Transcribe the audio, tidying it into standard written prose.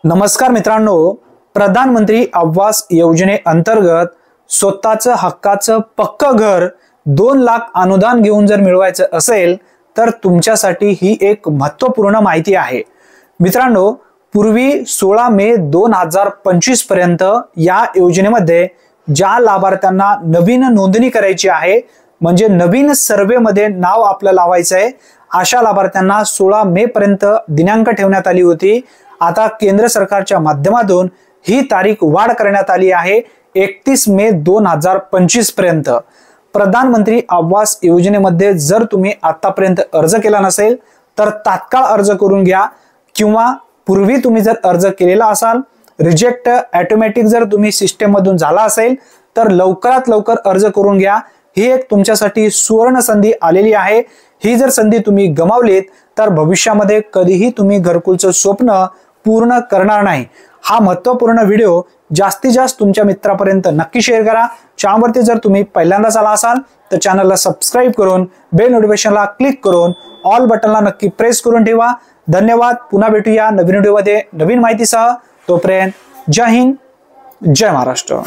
नमस्कार मित्रांनो, प्रधानमंत्री आवास योजनेअंतर्गत स्वतःचं हक्काचं पक्कं घर 2 लाख अनुदान घेऊन जर मिळवायचं असेल तर तुमच्यासाठी ही एक महत्त्वपूर्ण माहिती आहे। मित्रांनो, पूर्वी 16 मे 2025 पर्यंत या योजनेमध्ये ज्या लाभार्थ्यांना नवीन नोंदणी करायची आहे म्हणजे नवीन सर्वे मध्ये नाव आपलं लावायचं आहे अशा लाभार्थ्यांना 16 मे पर्यंत दिनांक ठेवण्यात आली होती। आता केंद्र सरकारच्या माध्यमातून ही तारीख वाढ करण्यात आली आहे 31 मे 2025 पर्यंत। प्रधानमंत्री आवास योजनेमध्ये जर तुम्ही आतापर्यंत अर्ज केला नसेल तर तात्काळ अर्ज करून घ्या, किंवा पूर्वी तुम्ही जर अर्ज केलेला असाल रिजेक्ट ऑटोमॅटिक जर तुम्ही सिस्टम मधून झाला असेल तर लवकरात लवकर अर्ज करून घ्या। ही एक तुमच्यासाठी सुवर्ण संधी आलेली आहे। ही जर संधी तुम्ही गमावलीत तर भविष्यामध्ये कधीही तुम्ही घरकुलचं स्वप्न पूर्ण करणार नाही। हा महत्त्वपूर्ण व्हिडिओ जास्तीत जास्त तुमच्या मित्रांपर्यंत नक्की शेअर करा। चॅनलवरती जर तुम्ही पहिल्यांदाच आला असाल तर चॅनलला सबस्क्राइब करून बेल नोटिफिकेशनला क्लिक करून ऑल बटनला नक्की प्रेस करून ठेवा। धन्यवाद। पुन्हा भेटूया नवीन व्हिडिओमध्ये नवीन माहितीसह। तोपर्यंत जय हिंद, जय महाराष्ट्र।